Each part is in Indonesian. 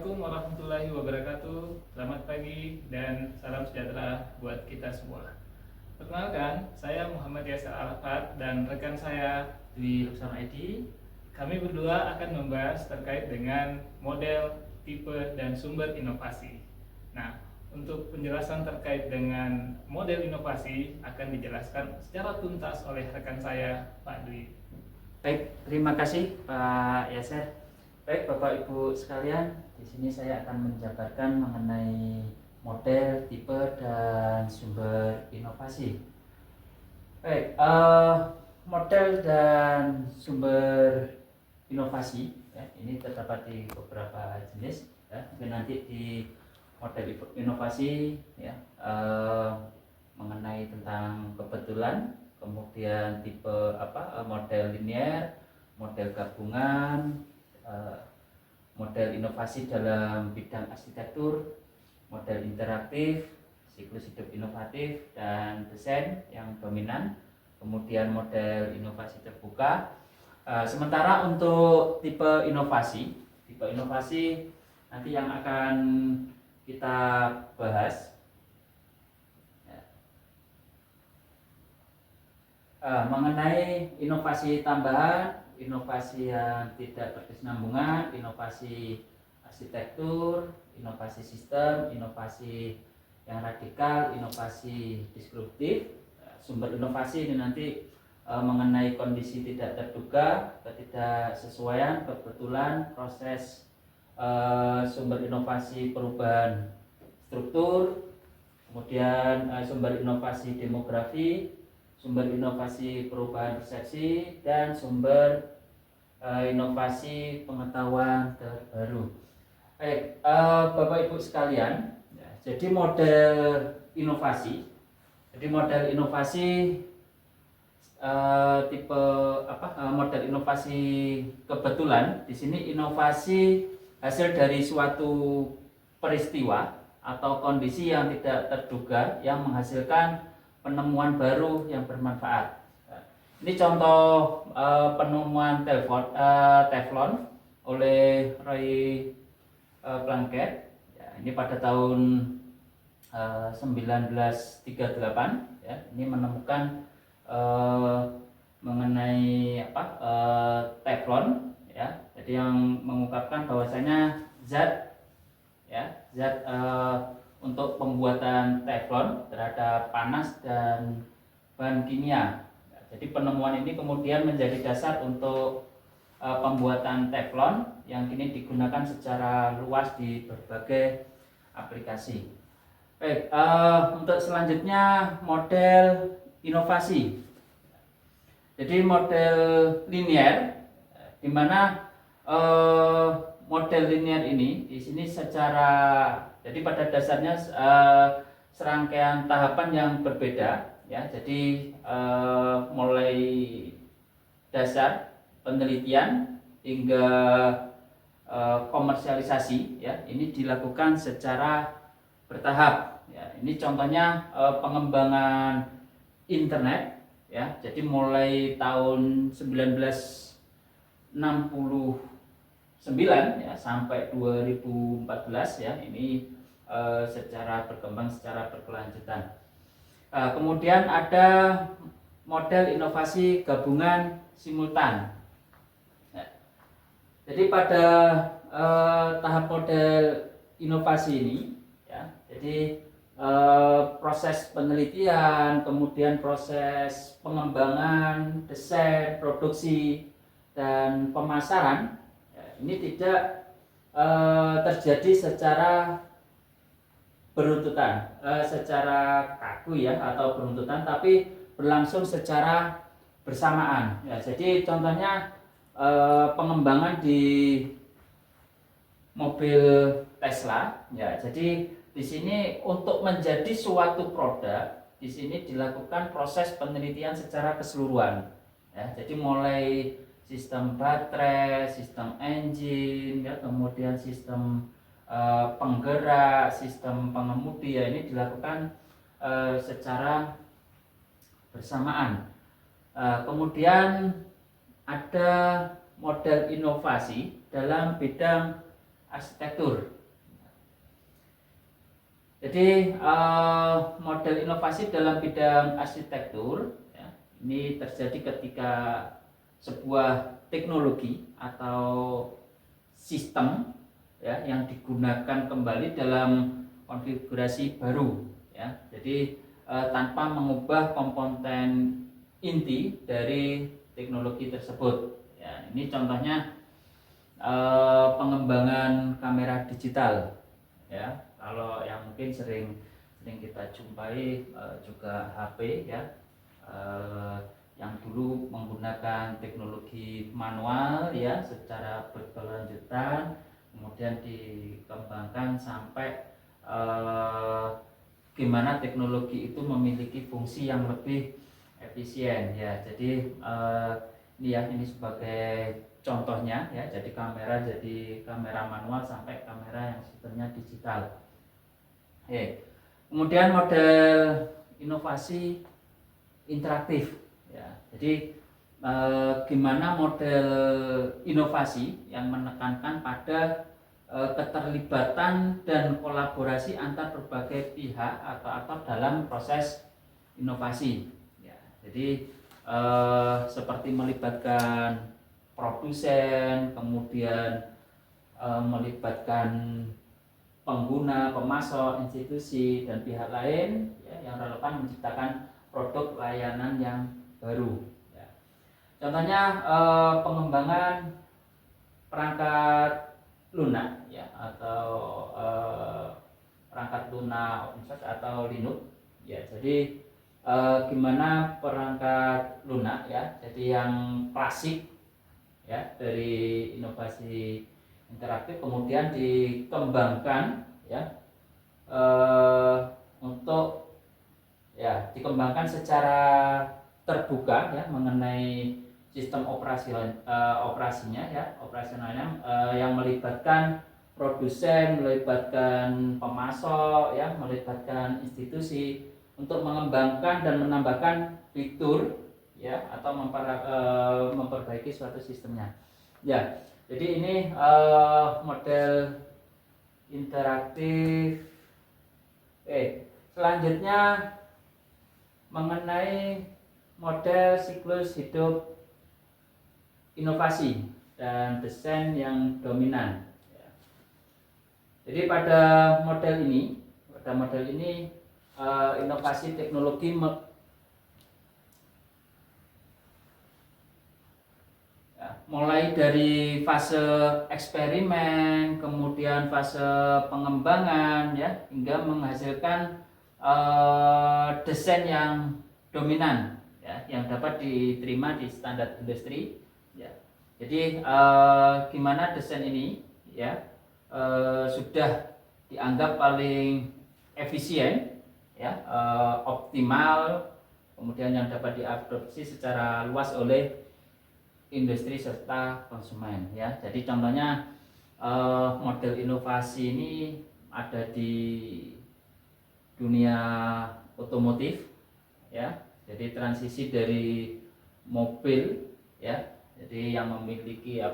Assalamualaikum warahmatullahi wabarakatuh. Selamat pagi dan salam sejahtera buat kita semua. Perkenalkan, saya Muhammad Yasir Arafat dan rekan saya Dwi Ruksana ID. Kami berdua akan membahas terkait dengan model, tipe, dan sumber inovasi. Nah, untuk penjelasan terkait dengan model inovasi akan dijelaskan secara tuntas oleh rekan saya, Pak Dwi. Baik, terima kasih Pak Yasir. Baik, Bapak Ibu sekalian, di sini saya akan menjabarkan mengenai model, tipe, dan sumber inovasi. Baik, model dan sumber inovasi ya, ini terdapat di beberapa jenis ya. Mungkin nanti di model inovasi ya, mengenai tentang kebetulan, kemudian tipe model linear, model gabungan, model inovasi dalam bidang arsitektur, model interaktif, siklus hidup inovatif, dan desain yang dominan, kemudian model inovasi terbuka. Sementara untuk tipe inovasi nanti yang akan kita bahas mengenai inovasi tambahan, inovasi yang tidak berkesinambungan, inovasi arsitektur, inovasi sistem, inovasi yang radikal, inovasi disruptif. Sumber inovasi ini nanti mengenai kondisi tidak terduga, ketidaksesuaian, kebetulan, proses sumber inovasi perubahan struktur, kemudian sumber inovasi demografi, sumber inovasi perubahan persepsi, dan sumber inovasi pengetahuan terbaru. Baik, Bapak Ibu sekalian, ya, jadi model inovasi tipe model inovasi kebetulan. Di sini inovasi hasil dari suatu peristiwa atau kondisi yang tidak terduga yang menghasilkan penemuan baru yang bermanfaat. Ini contoh penemuan teflon oleh Roy Blanket. Ya, ini pada tahun 1938. Ya, ini menemukan mengenai teflon. Ya, jadi yang mengungkapkan bahwasanya zat untuk pembuatan teflon terhadap panas dan bahan kimia. Jadi penemuan ini kemudian menjadi dasar untuk pembuatan teflon yang kini digunakan secara luas di berbagai aplikasi. Baik, untuk selanjutnya model inovasi. Jadi model linear, di mana model linear ini di sini jadi pada dasarnya serangkaian tahapan yang berbeda ya. Jadi mulai dasar penelitian hingga komersialisasi ya, ini dilakukan secara bertahap ya. Ini contohnya pengembangan internet ya. Jadi mulai tahun 1969 ya sampai 2014 ya, ini secara berkembang secara berkelanjutan. Kemudian ada model inovasi gabungan simultan. Ya. Jadi pada tahap model inovasi ini ya, jadi proses penelitian, kemudian proses pengembangan, desain, produksi, dan pemasaran ya, ini tidak terjadi secara beruntutan, secara kaku ya atau beruntutan, tapi berlangsung secara bersamaan ya. Jadi contohnya pengembangan di mobil Tesla ya. Jadi di sini untuk menjadi suatu produk, di sini dilakukan proses penelitian secara keseluruhan ya. Jadi mulai sistem baterai, sistem engine ya, kemudian sistem penggerak, sistem pengemudi ya, ini dilakukan secara bersamaan. Kemudian ada model inovasi dalam bidang arsitektur. Jadi model inovasi dalam bidang arsitektur ya, ini terjadi ketika sebuah teknologi atau sistem ya yang digunakan kembali dalam konfigurasi baru ya. Jadi tanpa mengubah komponen inti dari teknologi tersebut. Ya, ini contohnya pengembangan kamera digital. Ya, kalau yang mungkin sering kita jumpai juga HP ya, yang dulu menggunakan teknologi manual ya secara berkelanjutan, kemudian dikembangkan sampai gimana teknologi itu memiliki fungsi yang lebih efisien ya. Jadi ini sebagai contohnya ya, jadi kamera manual sampai kamera yang sistemnya digital. Kemudian model inovasi interaktif ya. Jadi gimana model inovasi yang menekankan pada keterlibatan dan kolaborasi antar berbagai pihak atau dalam proses inovasi ya. Jadi seperti melibatkan produsen, kemudian melibatkan pengguna, pemasok, institusi dan pihak lain ya, yang relevan menciptakan produk layanan yang baru ya. Contohnya pengembangan perangkat lunak ya, atau perangkat lunak open source atau Linux ya. Jadi gimana perangkat lunak ya, jadi yang klasik ya dari inovasi interaktif kemudian dikembangkan ya untuk ya dikembangkan secara terbuka ya mengenai sistem operasinya ya, operasionalnya yang melibatkan produsen, melibatkan pemasok ya, melibatkan institusi untuk mengembangkan dan menambahkan fitur ya atau memperbaiki suatu sistemnya. Ya, jadi ini model interaktif. Selanjutnya mengenai model siklus hidup inovasi dan desain yang dominan. Jadi pada model ini inovasi teknologi mulai dari fase eksperimen, kemudian fase pengembangan ya, hingga menghasilkan desain yang dominan ya, yang dapat diterima di standar industri ya. Jadi gimana desain ini ya sudah dianggap paling efisien ya, optimal, kemudian yang dapat diadopsi secara luas oleh industri serta konsumen ya. Jadi contohnya model inovasi ini ada di dunia otomotif ya. Jadi transisi dari mobil ya, jadi yang memiliki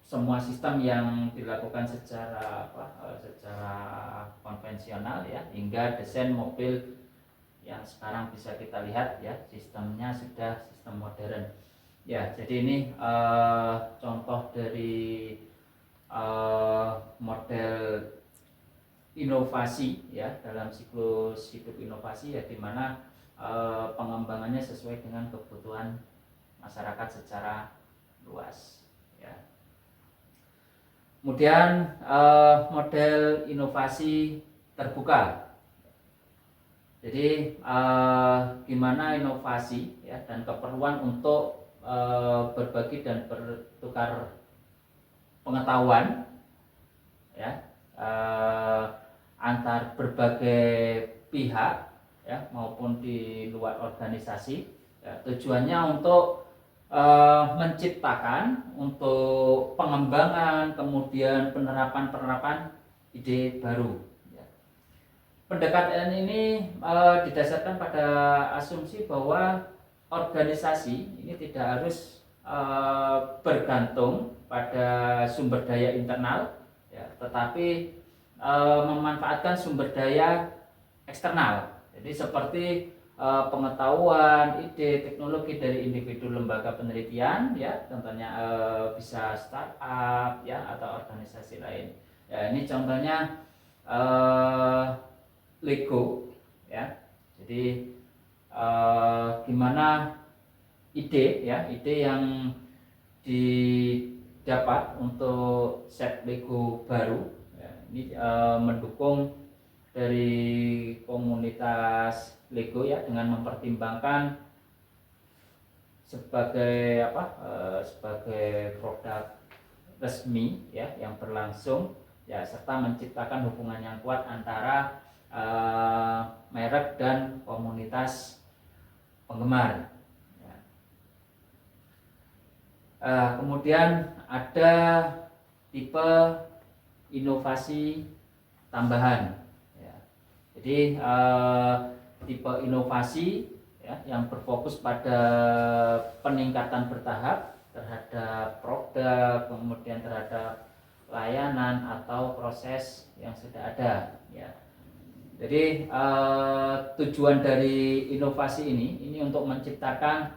semua sistem yang dilakukan secara konvensional ya, hingga desain mobil yang sekarang bisa kita lihat ya, sistemnya sudah sistem modern ya. Jadi ini contoh dari model inovasi ya dalam siklus hidup inovasi ya, di mana pengembangannya sesuai dengan kebutuhan masyarakat secara luas ya. Kemudian model inovasi terbuka. Jadi gimana inovasi ya dan keperluan untuk berbagi dan bertukar pengetahuan ya antar berbagai pihak ya maupun di luar organisasi ya, tujuannya untuk menciptakan untuk pengembangan kemudian penerapan ide baru. Pendekatan ini didasarkan pada asumsi bahwa organisasi ini tidak harus bergantung pada sumber daya internal, ya, tetapi memanfaatkan sumber daya eksternal. Jadi seperti pengetahuan, ide, teknologi dari individu lembaga penelitian, ya, contohnya bisa startup, ya, atau organisasi lain. Ya, ini contohnya Lego, ya. Jadi gimana ide, ya, ide yang didapat untuk set Lego baru, ya, ini mendukung dari komunitas Lego, ya, dengan mempertimbangkan sebagai sebagai produk resmi, ya, yang berlangsung, ya, serta menciptakan hubungan yang kuat antara merek dan komunitas penggemar. Ya. Kemudian ada tipe inovasi tambahan. Ya. Jadi tipe inovasi, ya, yang berfokus pada peningkatan bertahap terhadap produk, kemudian terhadap layanan atau proses yang sudah ada. Ya. Jadi tujuan dari inovasi ini untuk menciptakan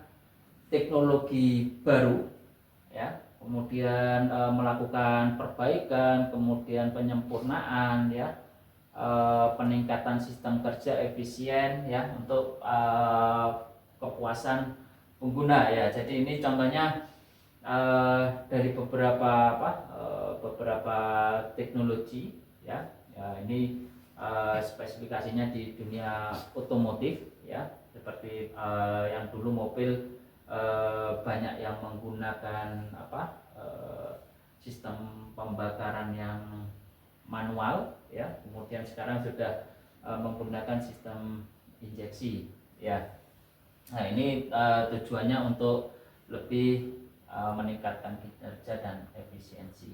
teknologi baru, ya, kemudian melakukan perbaikan, kemudian penyempurnaan, ya, peningkatan sistem kerja efisien, ya, untuk kepuasan pengguna, ya. Jadi ini contohnya dari beberapa teknologi, ya. Ini spesifikasinya di dunia otomotif, ya, seperti yang dulu mobil banyak yang menggunakan sistem pembakaran yang manual, ya, kemudian sekarang sudah menggunakan sistem injeksi, ya. Nah, ini tujuannya untuk lebih meningkatkan kinerja dan efisiensi.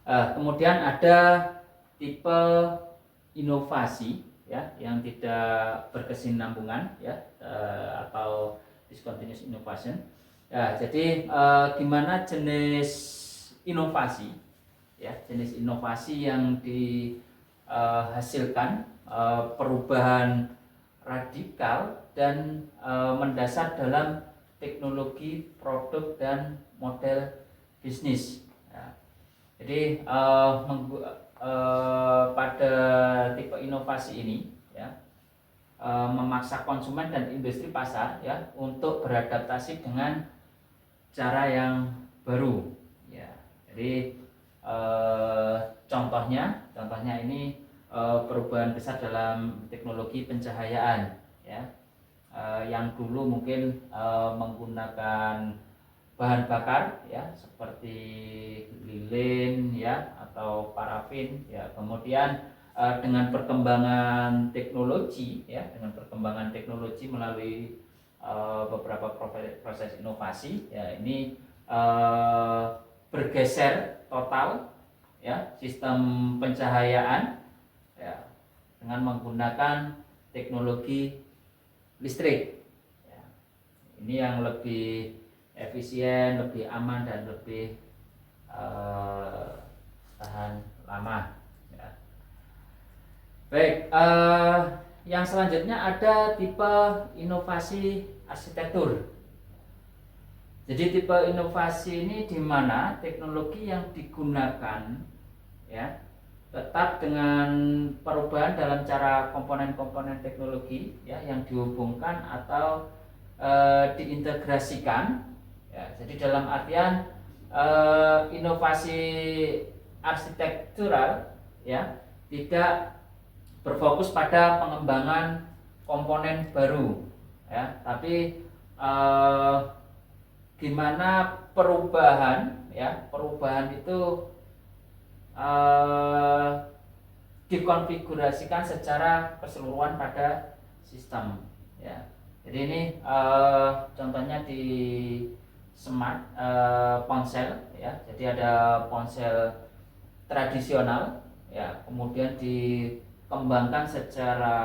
Kemudian ada tipe inovasi, ya, yang tidak berkesinambungan, ya, atau discontinuous innovation. Ya, jadi gimana jenis inovasi, ya, jenis inovasi yang dihasilkan perubahan radikal dan mendasar dalam teknologi, produk, dan model bisnis. Ya. Jadi pada tipe inovasi ini, ya, memaksa konsumen dan industri pasar, ya, untuk beradaptasi dengan cara yang baru, ya. Jadi contohnya ini perubahan besar dalam teknologi pencahayaan, ya, yang dulu mungkin menggunakan bahan bakar, ya, seperti lilin, ya, atau parafin, ya. Kemudian dengan perkembangan teknologi, ya, dengan perkembangan teknologi melalui beberapa proses inovasi, ya, ini bergeser total, ya, sistem pencahayaan, ya, dengan menggunakan teknologi listrik, ya. Ini yang lebih efisien, lebih aman, dan lebih tahan lama, ya. Baik, yang selanjutnya ada tipe inovasi arsitektur. Jadi tipe inovasi ini di mana teknologi yang digunakan, ya, tetap dengan perubahan dalam cara komponen-komponen teknologi, ya, yang dihubungkan atau diintegrasikan, ya. Jadi dalam artian inovasi arsitektural, ya, tidak berfokus pada pengembangan komponen baru, ya, tapi gimana perubahan, ya, perubahan itu dikonfigurasikan secara keseluruhan pada sistem, ya. Jadi ini contohnya di smart ponsel, ya. Jadi ada ponsel tradisional, ya, kemudian dikembangkan secara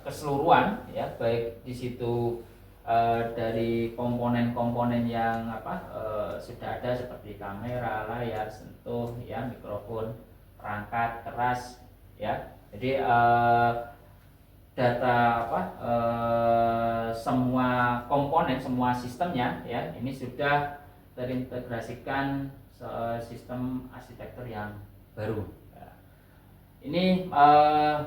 keseluruhan, ya, baik di situ dari komponen-komponen yang sudah ada seperti kamera, layar, sentuh, ya, mikrofon, perangkat keras, ya. Jadi data semua komponen, semua sistemnya, ya, ini sudah terintegrasikan sistem arsitektur yang baru. Ini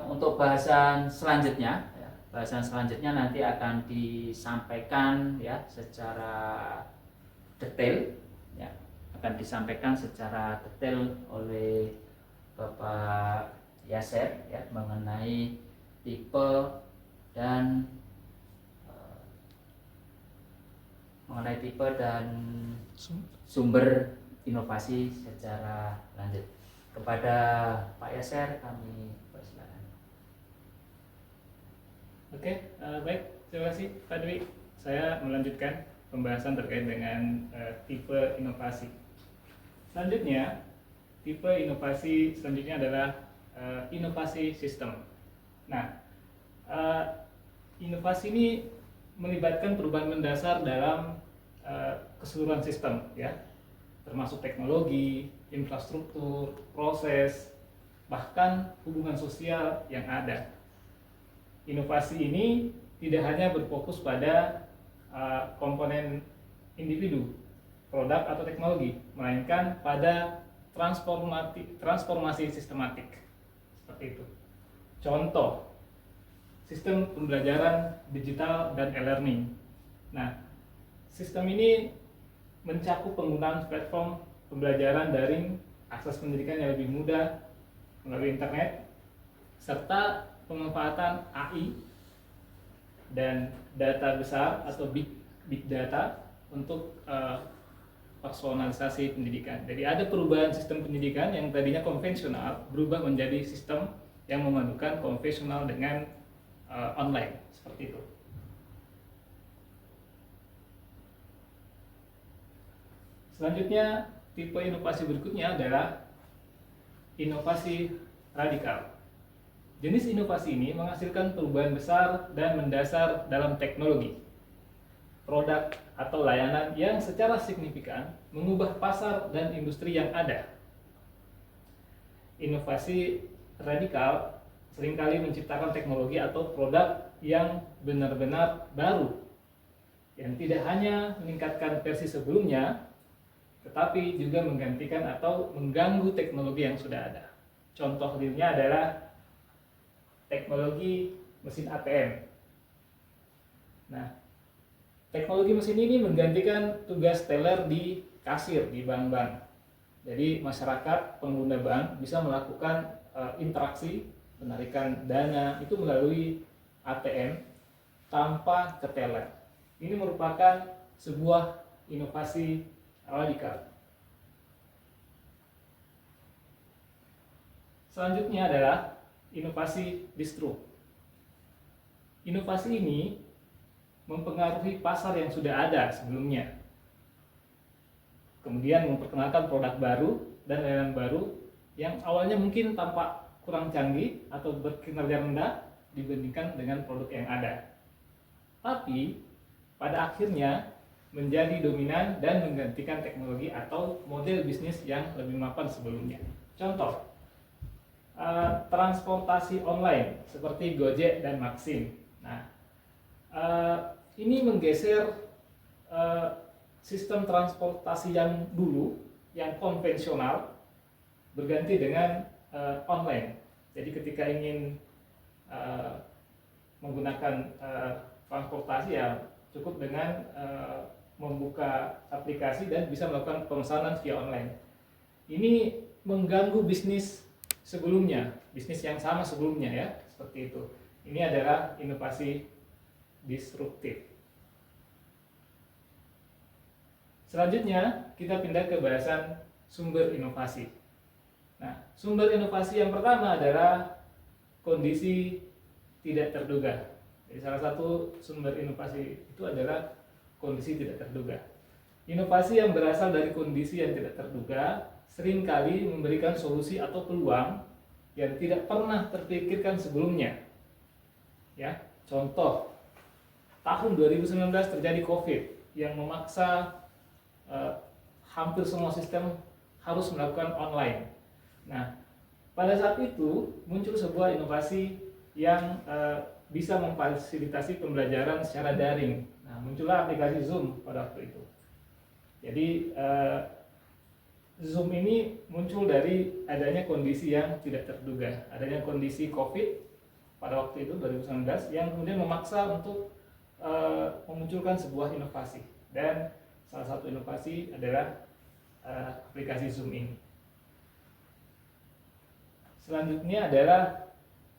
untuk bahasan selanjutnya, ya. Bahasan selanjutnya nanti akan disampaikan, ya, secara detail, ya, akan disampaikan secara detail oleh Bapak Yaser, ya, mengenai tipe dan sumber inovasi secara lanjut. Kepada Pak Yaser kami persilakan. Oke, baik, terima kasih Pak Dwi. Saya melanjutkan pembahasan terkait dengan tipe inovasi. Selanjutnya, tipe inovasi selanjutnya adalah inovasi sistem. Nah, inovasi ini melibatkan perubahan mendasar dalam keseluruhan sistem, ya, termasuk teknologi, infrastruktur, proses, bahkan hubungan sosial yang ada. Inovasi ini tidak hanya berfokus pada komponen individu, produk atau teknologi, melainkan pada transformasi sistematik. Seperti itu. Contoh, sistem pembelajaran digital dan e-learning. Nah, sistem ini mencakup penggunaan platform pembelajaran daring, akses pendidikan yang lebih mudah melalui internet, serta pemanfaatan AI dan data besar atau big data untuk personalisasi pendidikan. Jadi ada perubahan sistem pendidikan yang tadinya konvensional berubah menjadi sistem yang memadukan konvensional dengan online, seperti itu. Selanjutnya, tipe inovasi berikutnya adalah inovasi radikal. Jenis inovasi ini menghasilkan perubahan besar dan mendasar dalam teknologi, produk atau layanan yang secara signifikan mengubah pasar dan industri yang ada. Inovasi radikal seringkali menciptakan teknologi atau produk yang benar-benar baru, yang tidak hanya meningkatkan versi sebelumnya, tetapi juga menggantikan atau mengganggu teknologi yang sudah ada. Contoh realnya adalah teknologi mesin ATM. Nah, teknologi mesin ini menggantikan tugas teller di kasir di bank-bank. Jadi masyarakat pengguna bank bisa melakukan interaksi penarikan dana itu melalui ATM tanpa ke teller. Ini merupakan sebuah inovasi radikal. Selanjutnya adalah inovasi distro. Inovasi ini mempengaruhi pasar yang sudah ada sebelumnya, kemudian memperkenalkan produk baru dan layanan baru yang awalnya mungkin tampak kurang canggih atau berkinerja rendah dibandingkan dengan produk yang ada, tapi pada akhirnya menjadi dominan dan menggantikan teknologi atau model bisnis yang lebih mapan sebelumnya. Contoh, transportasi online seperti Gojek dan Maxim. Nah, ini menggeser sistem transportasi yang dulu, yang konvensional, berganti dengan online. Jadi ketika ingin menggunakan transportasi, ya cukup dengan membuka aplikasi dan bisa melakukan pemesanan via online. Ini mengganggu bisnis sebelumnya, bisnis yang sama sebelumnya, ya, seperti itu. Ini adalah inovasi disruptif. Selanjutnya kita pindah ke bahasan sumber inovasi. Nah, sumber inovasi yang pertama adalah kondisi tidak terduga. Jadi salah satu sumber inovasi itu adalah kondisi tidak terduga. Inovasi yang berasal dari kondisi yang tidak terduga seringkali memberikan solusi atau peluang yang tidak pernah terpikirkan sebelumnya. Ya, contoh, tahun 2019 terjadi COVID yang memaksa hampir semua sistem harus melakukan online. Nah, pada saat itu muncul sebuah inovasi yang bisa memfasilitasi pembelajaran secara daring. Nah, muncullah aplikasi Zoom pada waktu itu. Jadi Zoom ini muncul dari adanya kondisi yang tidak terduga, adanya kondisi COVID pada waktu itu 2019 yang kemudian memaksa untuk memunculkan sebuah inovasi, dan salah satu inovasi adalah aplikasi Zoom ini. Selanjutnya adalah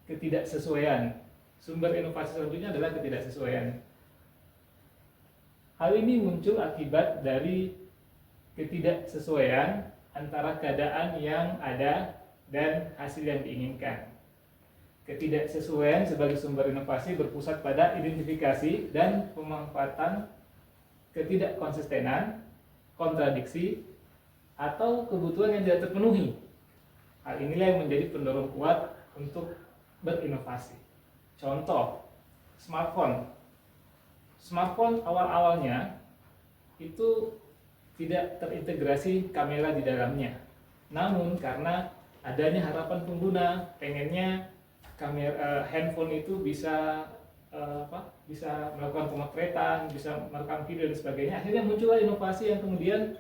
ketidaksesuaian. Sumber inovasi selanjutnya adalah ketidaksesuaian. Hal ini muncul akibat dari ketidaksesuaian antara keadaan yang ada dan hasil yang diinginkan. Ketidaksesuaian sebagai sumber inovasi berpusat pada identifikasi dan pemanfaatan ketidakkonsistenan, kontradiksi, atau kebutuhan yang tidak terpenuhi. Hal inilah yang menjadi pendorong kuat untuk berinovasi. Contoh, smartphone. Smartphone awal-awalnya itu tidak terintegrasi kamera di dalamnya. Namun karena adanya harapan pengguna pengennya kamera handphone itu bisa bisa melakukan pemotretan, bisa merekam video dan sebagainya. Akhirnya muncullah inovasi yang kemudian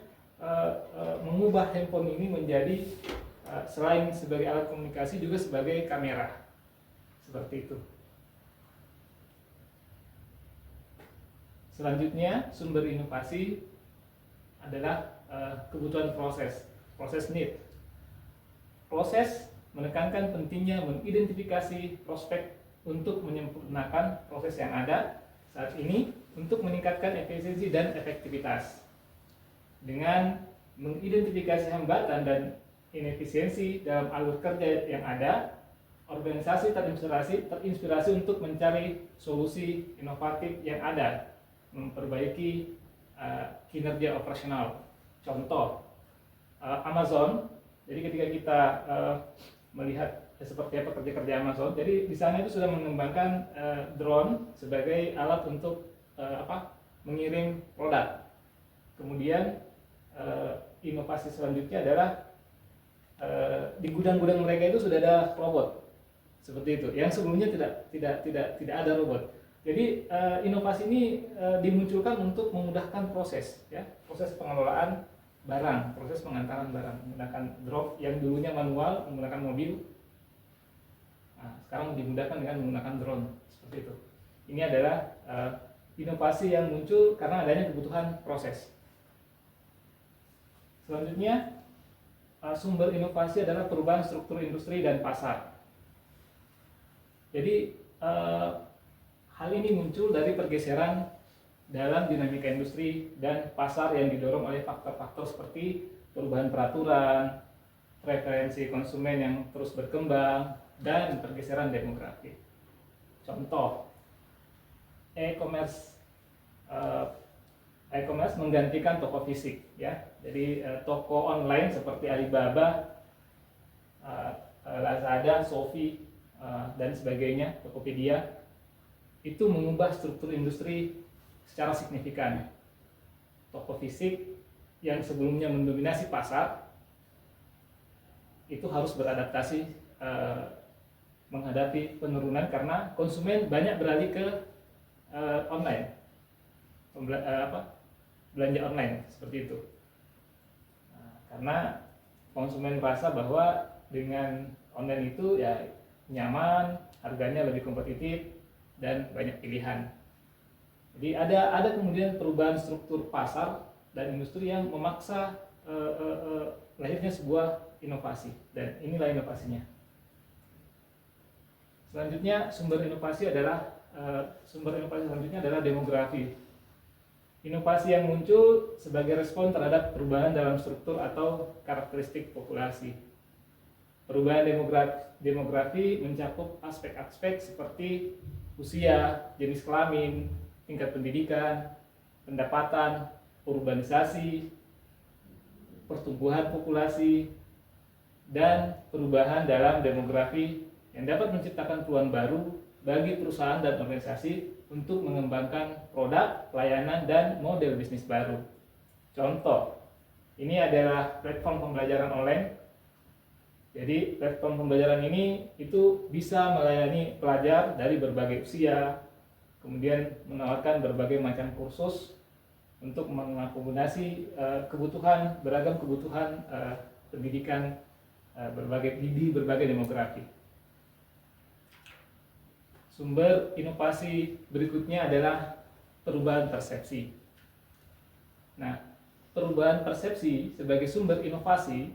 mengubah handphone ini menjadi selain sebagai alat komunikasi juga sebagai kamera. Seperti itu. Selanjutnya, sumber inovasi adalah kebutuhan proses need. Proses menekankan pentingnya mengidentifikasi prospek untuk menyempurnakan proses yang ada saat ini untuk meningkatkan efisiensi dan efektivitas. Dengan mengidentifikasi hambatan dan inefisiensi dalam alur kerja yang ada, organisasi terinspirasi untuk mencari solusi inovatif yang ada, memperbaiki kinerja operasional. Contoh, Amazon. Jadi ketika kita melihat seperti apa kerja Amazon, jadi di sana itu sudah mengembangkan drone sebagai alat untuk mengirim produk. Kemudian inovasi selanjutnya adalah di gudang-gudang mereka itu sudah ada robot seperti itu. Yang sebelumnya tidak ada robot. Jadi inovasi ini dimunculkan untuk memudahkan proses pengelolaan barang, proses pengantaran barang menggunakan drop yang dulunya manual menggunakan mobil. Nah, sekarang dimudahkan dengan menggunakan drone seperti itu. Ini adalah inovasi yang muncul karena adanya kebutuhan proses. Selanjutnya, sumber inovasi adalah perubahan struktur industri dan pasar. Jadi hal ini muncul dari pergeseran dalam dinamika industri dan pasar yang didorong oleh faktor-faktor seperti perubahan peraturan, preferensi konsumen yang terus berkembang, dan pergeseran demografi. Contoh, e-commerce menggantikan toko fisik, ya. Jadi toko online seperti Alibaba, Lazada, Shopee, dan sebagainya, Tokopedia, itu mengubah struktur industri secara signifikan. Toko fisik yang sebelumnya mendominasi pasar itu harus beradaptasi menghadapi penurunan karena konsumen banyak beralih ke online, belanja online seperti itu. Nah, karena konsumen merasa bahwa dengan online itu ya nyaman, harganya lebih kompetitif, dan banyak pilihan. Jadi ada kemudian perubahan struktur pasar dan industri yang memaksa lahirnya sebuah inovasi, dan inilah inovasinya. Selanjutnya sumber inovasi selanjutnya adalah demografi. Inovasi yang muncul sebagai respon terhadap perubahan dalam struktur atau karakteristik populasi. Perubahan demografi mencakup aspek-aspek seperti usia, jenis kelamin, tingkat pendidikan, pendapatan, urbanisasi, pertumbuhan populasi, dan perubahan dalam demografi yang dapat menciptakan peluang baru bagi perusahaan dan organisasi untuk mengembangkan produk, layanan, dan model bisnis baru. Contoh, ini adalah platform pembelajaran online. Jadi platform pembelajaran ini itu bisa melayani pelajar dari berbagai usia, kemudian menawarkan berbagai macam kursus untuk mengakomodasi beragam kebutuhan pendidikan di berbagai demografi. Sumber inovasi berikutnya adalah perubahan persepsi. Nah, perubahan persepsi sebagai sumber inovasi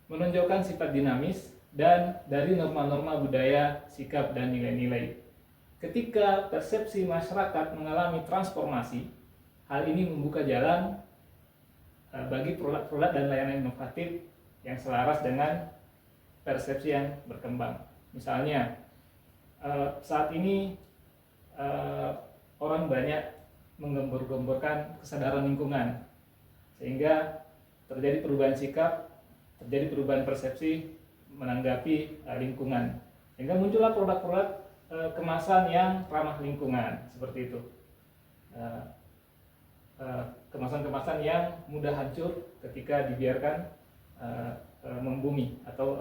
menonjolkan sifat dinamis dan dari norma-norma budaya, sikap, dan nilai-nilai. Ketika persepsi masyarakat mengalami transformasi, hal ini membuka jalan bagi produk-produk dan layanan inovatif yang selaras dengan persepsi yang berkembang. Misalnya, saat ini orang banyak menggembor-gemborkan kesadaran lingkungan, sehingga terjadi perubahan sikap, terjadi perubahan persepsi menanggapi lingkungan, sehingga muncullah produk-produk kemasan yang ramah lingkungan seperti itu. Kemasan-kemasan yang mudah hancur ketika dibiarkan membumi atau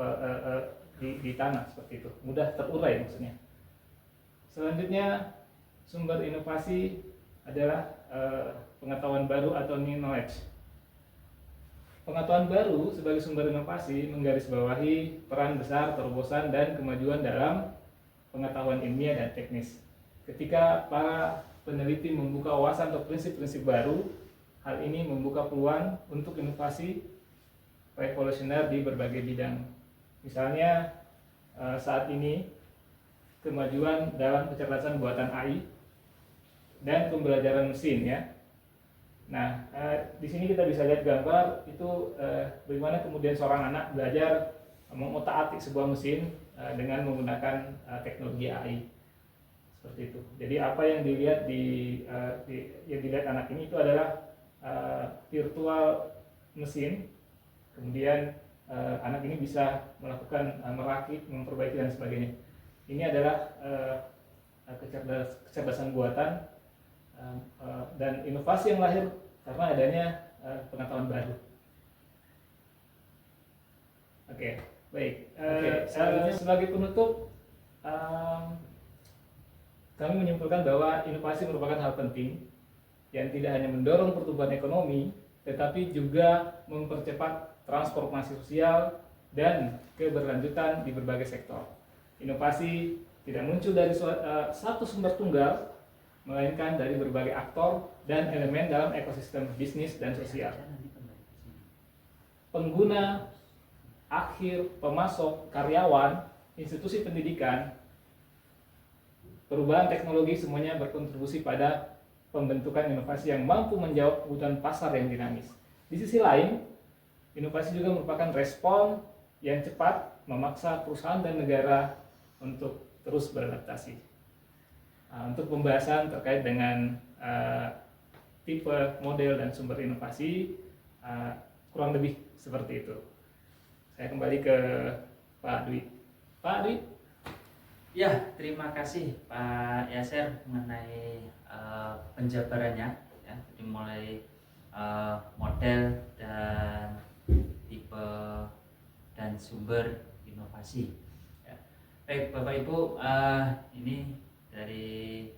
di tanah seperti itu, mudah terurai maksudnya. Selanjutnya, sumber inovasi adalah pengetahuan baru atau new knowledge. Pengetahuan baru sebagai sumber inovasi menggarisbawahi peran besar terobosan dan kemajuan dalam pengetahuan ilmiah dan teknis. Ketika para peneliti membuka wawasan atau prinsip-prinsip baru, hal ini membuka peluang untuk inovasi revolusioner di berbagai bidang. Misalnya saat ini kemajuan dalam kecerdasan buatan AI dan pembelajaran mesin ya. Nah, di sini kita bisa lihat gambar itu bagaimana kemudian seorang anak belajar mengotak-atik sebuah mesin dengan menggunakan teknologi AI seperti itu. Jadi apa yang dilihat yang dilihat anak ini itu adalah virtual mesin. Kemudian anak ini bisa melakukan merakit, memperbaiki dan sebagainya. Ini adalah kecerdasan buatan dan inovasi yang lahir karena adanya pengetahuan baru. Oke, baik. Sebagai penutup, kami menyimpulkan bahwa inovasi merupakan hal penting yang tidak hanya mendorong pertumbuhan ekonomi, tetapi juga mempercepat transformasi sosial dan keberlanjutan di berbagai sektor. Inovasi tidak muncul dari satu sumber tunggal, melainkan dari berbagai aktor dan elemen dalam ekosistem bisnis dan sosial. Pengguna, akhir, pemasok, karyawan, institusi pendidikan, perubahan teknologi semuanya berkontribusi pada pembentukan inovasi yang mampu menjawab kebutuhan pasar yang dinamis. Di sisi lain, inovasi juga merupakan respon yang cepat memaksa perusahaan dan negara untuk terus beradaptasi. Untuk pembahasan terkait dengan tipe, model, dan sumber inovasi, kurang lebih seperti itu. Saya kembali ke Pak Dwi. Pak Dwi. Ya, terima kasih Pak Yaser mengenai penjabarannya ya, jadi mulai model dan tipe dan sumber inovasi ya. Baik Bapak Ibu, ini dari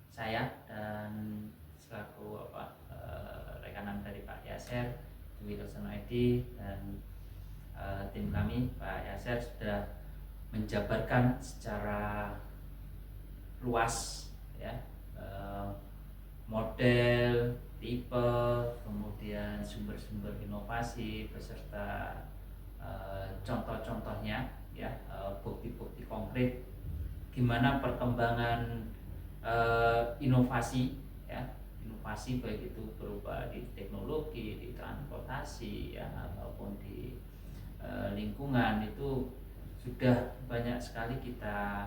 saya dan selaku rekanan dari Pak Yaser, Dwi Laksono ID, dan tim kami Pak Yaser sudah menjabarkan secara luas ya, model, tipe, kemudian sumber-sumber inovasi beserta contoh-contohnya ya, bukti-bukti konkret gimana perkembangan inovasi ya, inovasi baik itu berupa di teknologi, di transportasi ya, ataupun di lingkungan itu sudah banyak sekali kita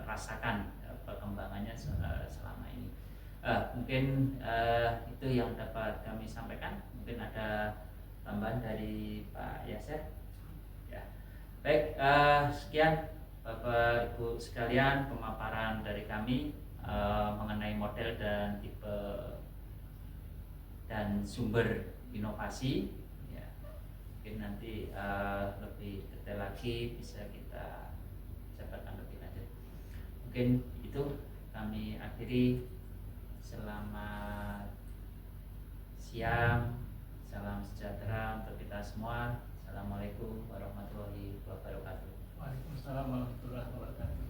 rasakan perkembangannya selama ini. Mungkin itu yang dapat kami sampaikan. Mungkin ada tambahan dari Pak Yaser. Ya. Baik, sekian Bapak Ibu sekalian pemaparan dari kami mengenai model dan tipe dan sumber inovasi ya. Mungkin nanti lebih detail lagi bisa kita jabarkan lebih lanjut. Mungkin itu kami akhiri. Selamat siang, salam sejahtera untuk kita semua. Assalamualaikum warahmatullahi wabarakatuh. Waalaikumsalam warahmatullahi wabarakatuh.